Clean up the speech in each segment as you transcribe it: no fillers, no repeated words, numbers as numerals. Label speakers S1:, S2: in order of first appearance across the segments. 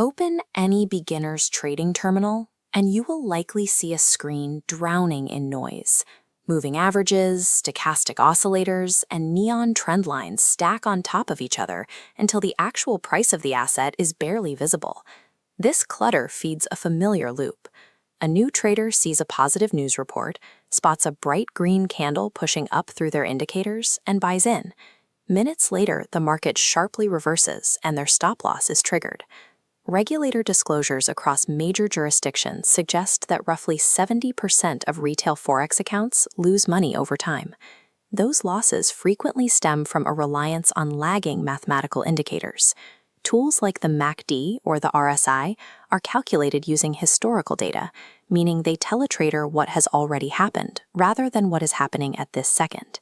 S1: Open any beginner's trading terminal, and you will likely see a screen drowning in noise. Moving averages, stochastic oscillators, and neon trend lines stack on top of each other until the actual price of the asset is barely visible. This clutter feeds a familiar loop. A new trader sees a positive news report, spots a bright green candle pushing up through their indicators, and buys in. Minutes later, the market sharply reverses and their stop loss is triggered. Regulator disclosures across major jurisdictions suggest that roughly 70% of retail Forex accounts lose money over time. Those losses frequently stem from a reliance on lagging mathematical indicators. Tools like the MACD or the RSI are calculated using historical data, meaning they tell a trader what has already happened rather than what is happening at this second.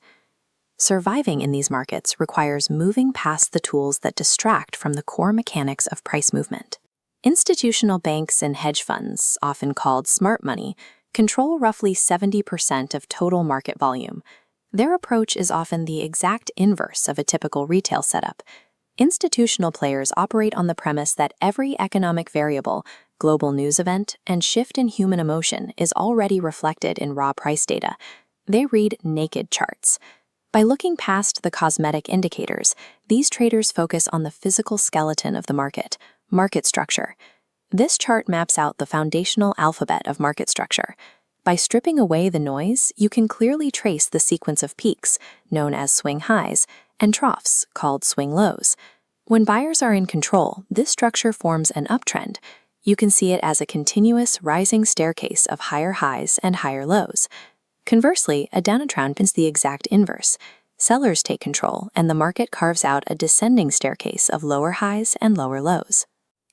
S1: Surviving in these markets requires moving past the tools that distract from the core mechanics of price movement. Institutional banks and hedge funds, often called smart money, control roughly 70% of total market volume. Their approach is often the exact inverse of a typical retail setup. Institutional players operate on the premise that every economic variable, global news event, and shift in human emotion is already reflected in raw price data. They read naked charts. By looking past the cosmetic indicators, these traders focus on the physical skeleton of the market structure. This chart maps out the foundational alphabet of market structure. By stripping away the noise, you can clearly trace the sequence of peaks, known as swing highs, and troughs, called swing lows. When buyers are in control, this structure forms an uptrend. You can see it as a continuous rising staircase of higher highs and higher lows. Conversely, a downtrend is the exact inverse. Sellers take control, and the market carves out a descending staircase of lower highs and lower lows.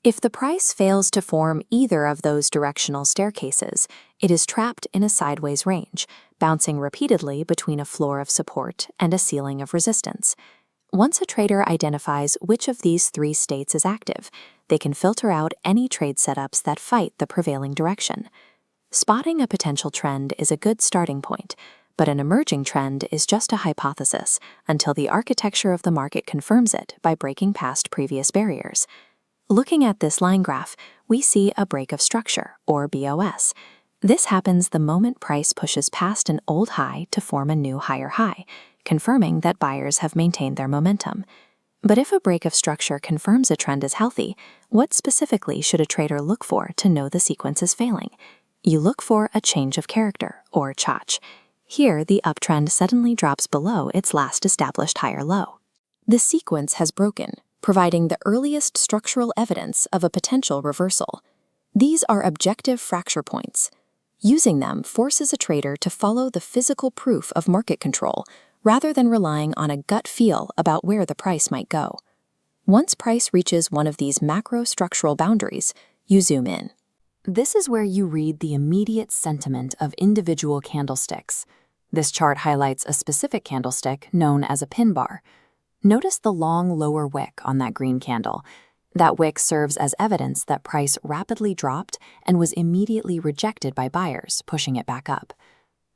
S1: If the price fails to form either of those directional staircases, it is trapped in a sideways range, bouncing repeatedly between a floor of support and a ceiling of resistance. Once a trader identifies which of these three states is active, they can filter out any trade setups that fight the prevailing direction. Spotting a potential trend is a good starting point, but an emerging trend is just a hypothesis until the architecture of the market confirms it by breaking past previous barriers. Looking at this line graph, we see a break of structure, or BOS. This happens the moment price pushes past an old high to form a new higher high, confirming that buyers have maintained their momentum. But if a break of structure confirms a trend is healthy, what specifically should a trader look for to know the sequence is failing? You look for a change of character, or CHoCH. Here, the uptrend suddenly drops below its last established higher low. The sequence has broken, providing the earliest structural evidence of a potential reversal. These are objective fracture points. Using them forces a trader to follow the physical proof of market control, rather than relying on a gut feel about where the price might go. Once price reaches one of these macro-structural boundaries, you zoom in. This is where you read the immediate sentiment of individual candlesticks. This chart highlights a specific candlestick known as a pin bar. Notice the long lower wick on that green candle. That wick serves as evidence that price rapidly dropped and was immediately rejected by buyers, pushing it back up.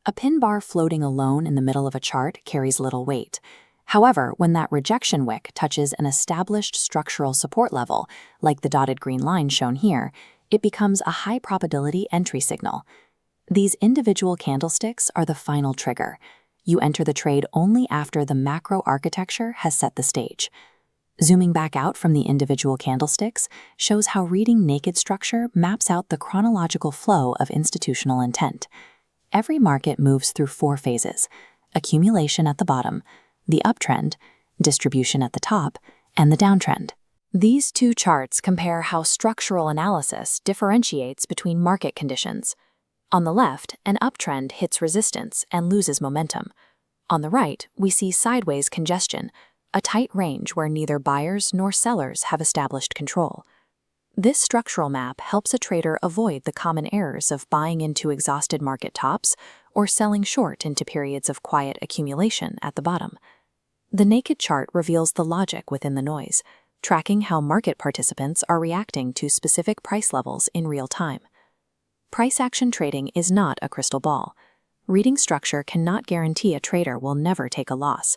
S1: A pin bar floating alone in the middle of a chart carries little weight. However, when that rejection wick touches an established structural support level, like the dotted green line shown here, it becomes a high probability entry signal. These individual candlesticks are the final trigger. You enter the trade only after the macro architecture has set the stage. Zooming back out from the individual candlesticks shows how reading naked structure maps out the chronological flow of institutional intent. Every market moves through four phases: accumulation at the bottom, the uptrend, distribution at the top, and the downtrend. These two charts compare how structural analysis differentiates between market conditions. On the left, an uptrend hits resistance and loses momentum. On the right, we see sideways congestion, a tight range where neither buyers nor sellers have established control. This structural map helps a trader avoid the common errors of buying into exhausted market tops or selling short into periods of quiet accumulation at the bottom. The naked chart reveals the logic within the noise, tracking how market participants are reacting to specific price levels in real time. Price action trading is not a crystal ball. Reading structure cannot guarantee a trader will never take a loss.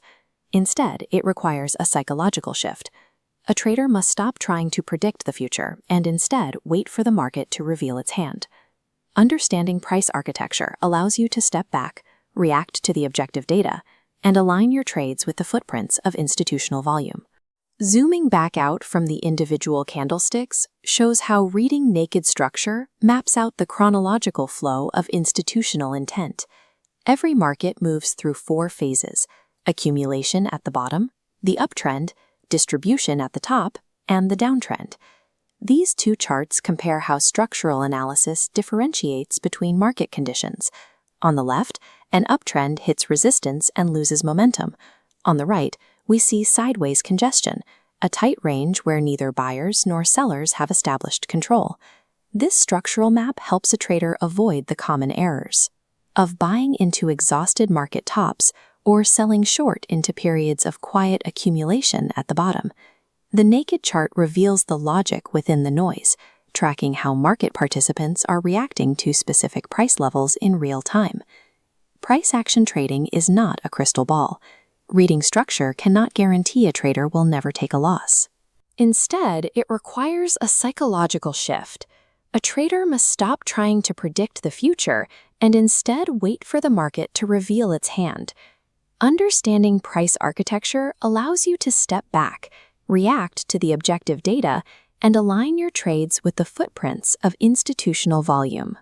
S1: Instead, it requires a psychological shift. A trader must stop trying to predict the future and instead wait for the market to reveal its hand. Understanding price architecture allows you to step back, react to the objective data, and align your trades with the footprints of institutional volume. Zooming back out from the individual candlesticks shows how reading naked structure maps out the chronological flow of institutional intent. Every market moves through 4 phases: accumulation at the bottom, the uptrend, distribution at the top, and the downtrend. These 2 charts compare how structural analysis differentiates between market conditions. On the left, an uptrend hits resistance and loses momentum. On the right, we see sideways congestion, a tight range where neither buyers nor sellers have established control. This structural map helps a trader avoid the common errors of buying into exhausted market tops or selling short into periods of quiet accumulation at the bottom. The naked chart reveals the logic within the noise, tracking how market participants are reacting to specific price levels in real time. Price action trading is not a crystal ball. Reading structure cannot guarantee a trader will never take a loss. Instead, it requires a psychological shift. A trader must stop trying to predict the future and instead wait for the market to reveal its hand. Understanding price architecture allows you to step back, react to the objective data, and align your trades with the footprints of institutional volume.